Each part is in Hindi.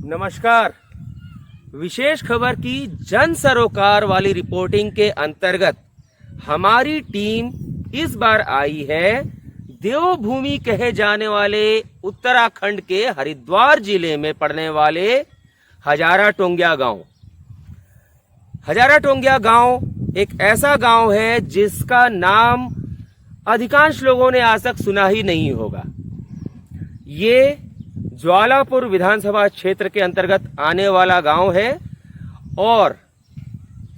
नमस्कार। विशेष खबर की जन सरोकार वाली रिपोर्टिंग के अंतर्गत हमारी टीम इस बार आई है देवभूमि कहे जाने वाले उत्तराखंड के हरिद्वार जिले में पड़ने वाले हजारा टोंगिया गांव। हजारा टोंगिया गांव एक ऐसा गांव है जिसका नाम अधिकांश लोगों ने आज तक सुना ही नहीं होगा। ये ज्वालापुर विधानसभा क्षेत्र के अंतर्गत आने वाला गांव है और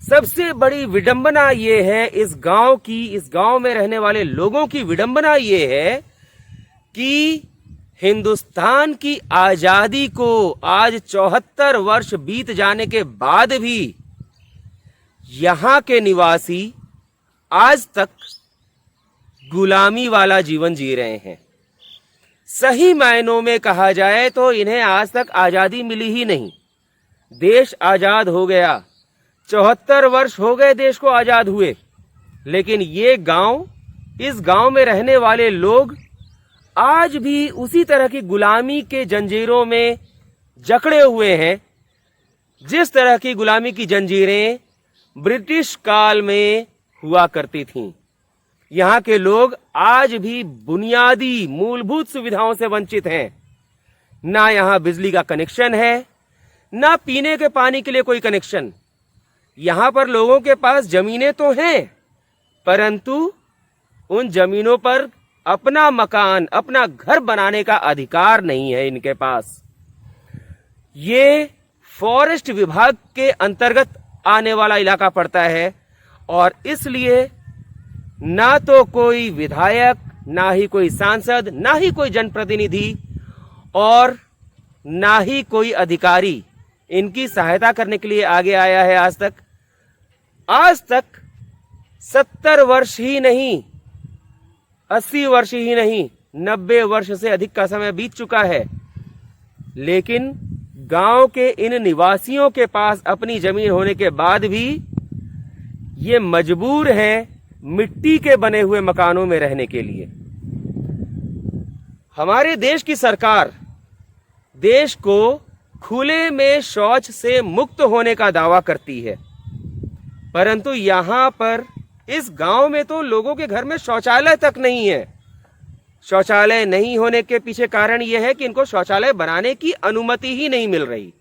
सबसे बड़ी विडंबना ये है इस गांव में रहने वाले लोगों की विडंबना ये है कि हिंदुस्तान की आजादी को आज 74 वर्ष बीत जाने के बाद भी यहां के निवासी आज तक गुलामी वाला जीवन जी रहे हैं। सही मायनों में कहा जाए तो इन्हें आज तक आजादी मिली ही नहीं। देश आजाद हो गया, 74 वर्ष हो गए देश को आजाद हुए, लेकिन ये गांव, इस गांव में रहने वाले लोग आज भी उसी तरह की गुलामी के जंजीरों में जकड़े हुए हैं जिस तरह की गुलामी की जंजीरें ब्रिटिश काल में हुआ करती थीं। यहाँ के लोग आज भी बुनियादी मूलभूत सुविधाओं से वंचित हैं। ना यहाँ बिजली का कनेक्शन है, ना पीने के पानी के लिए कोई कनेक्शन। यहाँ पर लोगों के पास जमीनें तो हैं, परंतु उन जमीनों पर अपना मकान, अपना घर बनाने का अधिकार नहीं है इनके पास। ये फॉरेस्ट विभाग के अंतर्गत आने वाला इलाका पड़ता है और इसलिए ना तो कोई विधायक, ना ही कोई सांसद, ना ही कोई जनप्रतिनिधि और ना ही कोई अधिकारी इनकी सहायता करने के लिए आगे आया है। आज तक 70 वर्ष ही नहीं, 80 वर्ष ही नहीं, 90 वर्ष से अधिक का समय बीत चुका है, लेकिन गांव के इन निवासियों के पास अपनी जमीन होने के बाद भी ये मजबूर हैं मिट्टी के बने हुए मकानों में रहने के लिए। हमारे देश की सरकार देश को खुले में शौच से मुक्त होने का दावा करती है, परंतु यहां पर इस गांव में तो लोगों के घर में शौचालय तक नहीं है। शौचालय नहीं होने के पीछे कारण यह है कि इनको शौचालय बनाने की अनुमति ही नहीं मिल रही।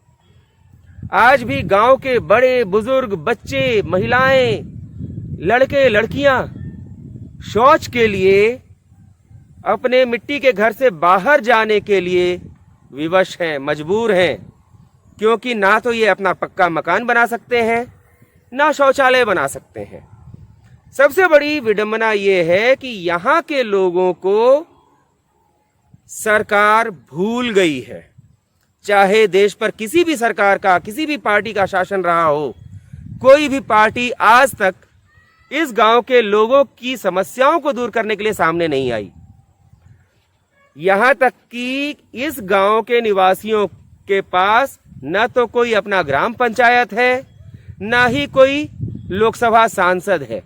आज भी गांव के बड़े बुजुर्ग, बच्चे, महिलाएं, लड़के, लड़कियां शौच के लिए अपने मिट्टी के घर से बाहर जाने के लिए विवश हैं, मजबूर हैं, क्योंकि ना तो ये अपना पक्का मकान बना सकते हैं, ना शौचालय बना सकते हैं। सबसे बड़ी विडंबना ये है कि यहाँ के लोगों को सरकार भूल गई है। चाहे देश पर किसी भी सरकार का, किसी भी पार्टी का शासन रहा हो, कोई भी पार्टी आज तक इस गांव के लोगों की समस्याओं को दूर करने के लिए सामने नहीं आई। यहां तक कि इस गांव के निवासियों के पास न तो कोई अपना ग्राम पंचायत है, ना ही कोई लोकसभा सांसद है।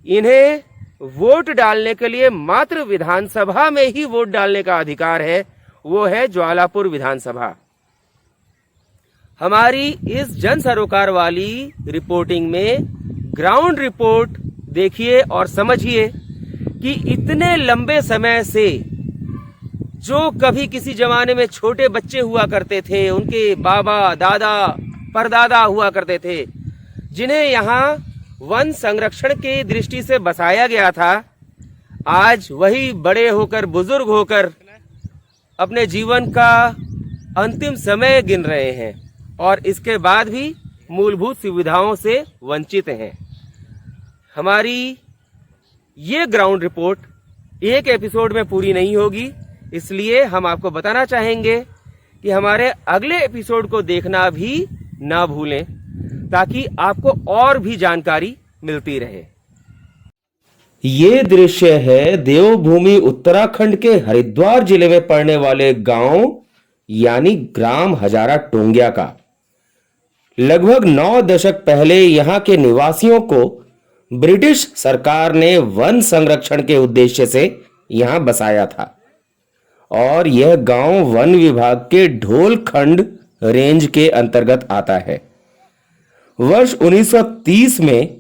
इन्हें वोट डालने के लिए मात्र विधानसभा में ही वोट डालने का अधिकार है, वो है ज्वालापुर विधानसभा। हमारी इस जन सरोकार वाली रिपोर्टिंग में ग्राउंड रिपोर्ट देखिए और समझिए कि इतने लंबे समय से जो कभी किसी जमाने में छोटे बच्चे हुआ करते थे, उनके बाबा, दादा, परदादा हुआ करते थे, जिन्हें यहाँ वन संरक्षण की दृष्टि से बसाया गया था, आज वही बड़े होकर, बुजुर्ग होकर अपने जीवन का अंतिम समय गिन रहे हैं और इसके बाद भी मूलभूत सुविधाओं से वंचित हैं। हमारी ये ग्राउंड रिपोर्ट एक एपिसोड में पूरी नहीं होगी, इसलिए हम आपको बताना चाहेंगे कि हमारे अगले एपिसोड को देखना भी ना भूलें, ताकि आपको और भी जानकारी मिलती रहे। ये दृश्य है देवभूमि उत्तराखंड के हरिद्वार जिले में पड़ने वाले गांव यानी ग्राम हजारा टोंगिया का। लगभग 9 दशक पहले यहां के निवासियों को ब्रिटिश सरकार ने वन संरक्षण के उद्देश्य से यहां बसाया था और यह गांव वन विभाग के ढोलखंड रेंज के अंतर्गत आता है। वर्ष 1930 में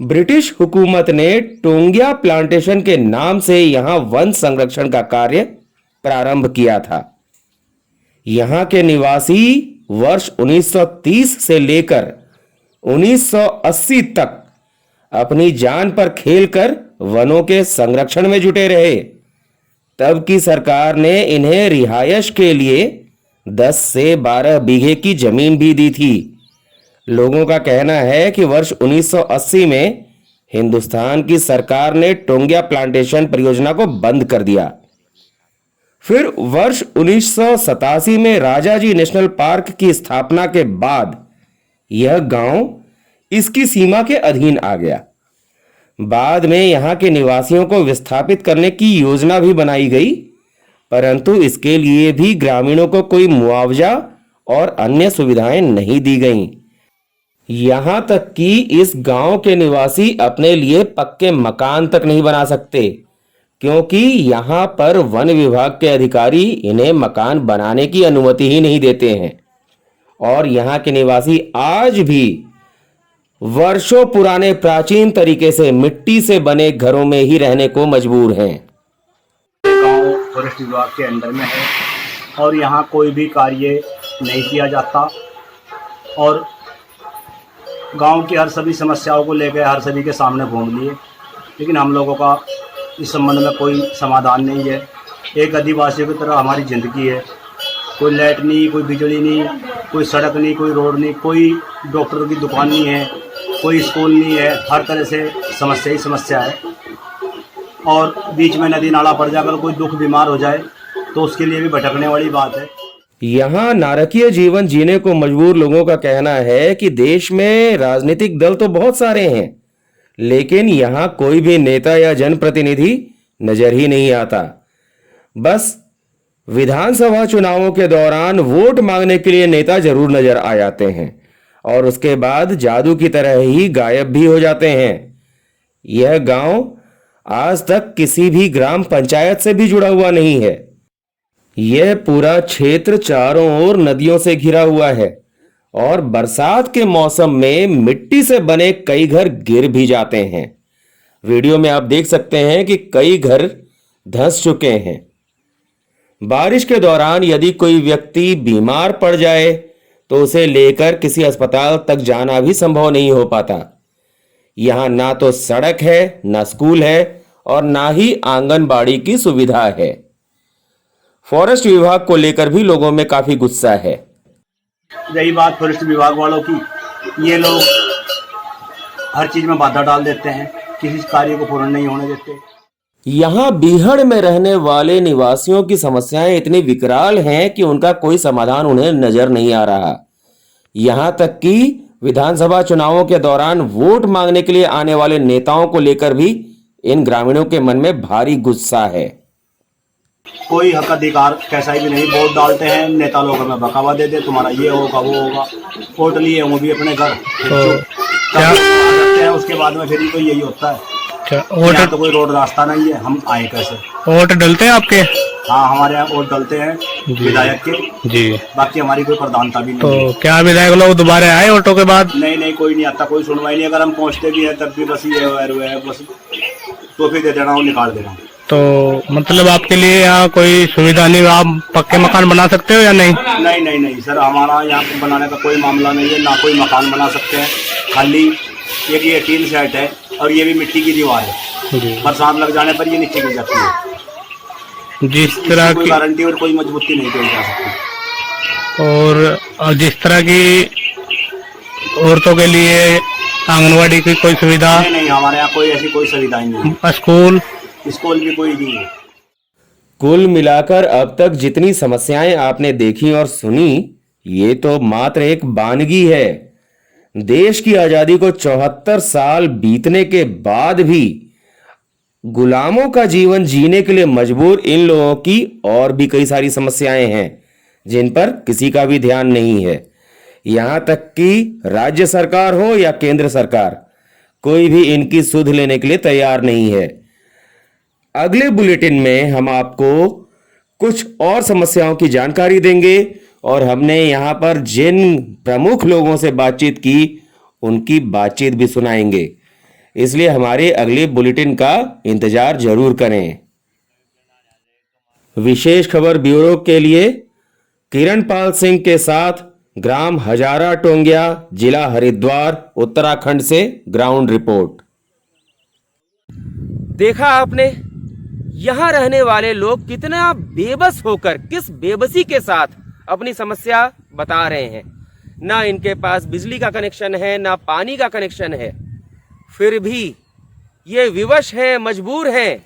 ब्रिटिश हुकूमत ने टोंगिया प्लांटेशन के नाम से यहां वन संरक्षण का कार्य प्रारंभ किया था। यहां के निवासी वर्ष 1930 से लेकर 1980 तक अपनी जान पर खेलकर वनों के संरक्षण में जुटे रहे। तब की सरकार ने इन्हें रिहायश के लिए 10 से 12 बीघे की जमीन भी दी थी। लोगों का कहना है कि वर्ष 1980 में हिंदुस्तान की सरकार ने टोंगिया प्लांटेशन परियोजना को बंद कर दिया। फिर वर्ष 1987 में राजाजी नेशनल पार्क की स्थापना के बाद यह गांव इसकी सीमा के अधीन आ गया। बाद में यहां के निवासियों को विस्थापित करने की योजना भी बनाई गई, परंतु इसके लिए भी ग्रामीणों को कोई मुआवजा और अन्य सुविधाएं नहीं दी गईं। यहां तक कि इस गांव के निवासी अपने लिए पक्के मकान तक नहीं बना सकते, क्योंकि यहां पर वन विभाग के अधिकारी इन्हें मकान बनाने की अनुमति ही नहीं देते हैं। और यहां के निवासी आज भी वर्षों पुराने प्राचीन तरीके से मिट्टी से बने घरों में ही रहने को मजबूर हैं। गांव फॉरेस्ट विभाग के अंडर में है और यहाँ कोई भी कार्य नहीं किया जाता और गांव की हर सभी समस्याओं को लेकर हर सभी के सामने घूम लिए, लेकिन हम लोगों का इस संबंध में कोई समाधान नहीं है। एक आदिवासियों की तरह हमारी ज़िंदगी है, कोई लाइट नहीं, कोई बिजली नहीं, कोई सड़क नहीं, कोई रोड नहीं, कोई डॉक्टर की दुकान नहीं है, कोई स्कूल नहीं है। हर तरह से समस्या ही समस्या है और बीच में नदी नाला पड़ जाकर कोई दुख बीमार हो जाए तो उसके लिए भी भटकने वाली बात है। यहाँ नारकीय जीवन जीने को मजबूर लोगों का कहना है कि देश में राजनीतिक दल तो बहुत सारे हैं, लेकिन यहाँ कोई भी नेता या जनप्रतिनिधि नजर ही नहीं आता। बस विधानसभा चुनावों के दौरान वोट मांगने के लिए नेता जरूर नजर आ जाते हैं और उसके बाद जादू की तरह ही गायब भी हो जाते हैं। यह गांव आज तक किसी भी ग्राम पंचायत से भी जुड़ा हुआ नहीं है। यह पूरा क्षेत्र चारों ओर नदियों से घिरा हुआ है और बरसात के मौसम में मिट्टी से बने कई घर गिर भी जाते हैं। वीडियो में आप देख सकते हैं कि कई घर धंस चुके हैं। बारिश के दौरान यदि कोई व्यक्ति बीमार पड़ जाए तो उसे लेकर किसी अस्पताल तक जाना भी संभव नहीं हो पाता। यहां ना तो सड़क है, ना स्कूल है और ना ही आंगनबाड़ी की सुविधा है। फॉरेस्ट विभाग को लेकर भी लोगों में काफी गुस्सा है। रही बात फॉरेस्ट विभाग वालों की, ये लोग हर चीज में बाधा डाल देते हैं, किसी कार्य को पूर्ण नहीं होने देते। यहाँ बीहड़ में रहने वाले निवासियों की समस्याएं इतनी विकराल हैं कि उनका कोई समाधान उन्हें नजर नहीं आ रहा। यहाँ तक कि विधानसभा चुनावों के दौरान वोट मांगने के लिए आने वाले नेताओं को लेकर भी इन ग्रामीणों के मन में भारी गुस्सा है। कोई हक अधिकार कैसा ही भी नहीं, वोट डालते हैं, नेता लोग हमें बकावा दे दे, तुम्हारा ये होगा वो होगा, वोट लिए वो भी अपने घर हैं, उसके बाद में फिर तो यही होता है। यहाँ तो कोई रोड रास्ता नहीं है, हम आए कैसे? वोट डलते हैं आपके? हाँ, हमारे यहाँ वोट डलते हैं विधायक के जी, बाकी हमारी कोई प्रधानता भी नहीं। तो क्या विधायक लोग दोबारा आए वोटों के बाद? नहीं, कोई नहीं आता, कोई सुनवाई नहीं। अगर हम पहुँचते भी है तब भी बस ये है, बस टोपी दे देना और निकाल देना। तो मतलब आपके लिए यहाँ कोई सुविधा नहीं, आप पक्के मकान बना सकते हो या नहीं? नहीं सर, हमारा यहाँ बनाने का कोई मामला नहीं है, ना कोई मकान बना सकते हैं। खाली एक ये टीन सेट है और ये भी मिट्टी की दीवार है, बरसात लग जाने पर ये नीचे गिर जाती है। जिस तरह की गारंटी और कोई मजबूती नहीं दी जा सकती। और जिस तरह की औरतों के लिए आंगनवाड़ी की कोई सुविधा नहीं, हमारे यहाँ कोई ऐसी कोई सुविधा नहीं है। स्कूल भी कोई नहीं है। कुल मिलाकर अब तक जितनी समस्याएं आपने देखी और सुनी, ये तो मात्र एक बानगी है। देश की आजादी को 74 साल बीतने के बाद भी गुलामों का जीवन जीने के लिए मजबूर इन लोगों की और भी कई सारी समस्याएं हैं जिन पर किसी का भी ध्यान नहीं है। यहां तक कि राज्य सरकार हो या केंद्र सरकार, कोई भी इनकी सुध लेने के लिए तैयार नहीं है। अगले बुलेटिन में हम आपको कुछ और समस्याओं की जानकारी देंगे और हमने यहाँ पर जिन प्रमुख लोगों से बातचीत की उनकी बातचीत भी सुनाएंगे। इसलिए हमारे अगले बुलेटिन का इंतजार जरूर करें। विशेष खबर ब्यूरो के लिए किरणपाल सिंह के साथ ग्राम हजारा टोंगिया, जिला हरिद्वार, उत्तराखंड से ग्राउंड रिपोर्ट। देखा आपने, यहां रहने वाले लोग कितना बेबस होकर, किस बेबसी के साथ अपनी समस्या बता रहे हैं। ना इनके पास बिजली का कनेक्शन है, ना पानी का कनेक्शन है, फिर भी ये विवश हैं, मजबूर हैं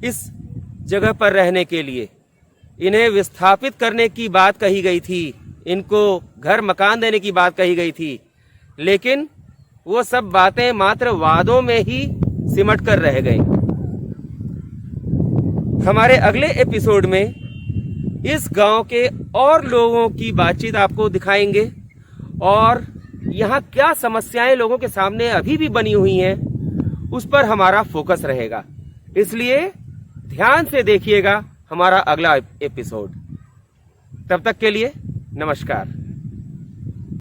इस जगह पर रहने के लिए। इन्हें विस्थापित करने की बात कही गई थी, इनको घर मकान देने की बात कही गई थी, लेकिन वो सब बातें मात्र वादों में ही सिमट कर रह गई। हमारे अगले एपिसोड में इस गांव के और लोगों की बातचीत आपको दिखाएंगे और यहाँ क्या समस्याएं लोगों के सामने अभी भी बनी हुई हैं, उस पर हमारा फोकस रहेगा। इसलिए ध्यान से देखिएगा हमारा अगला एपिसोड। तब तक के लिए नमस्कार।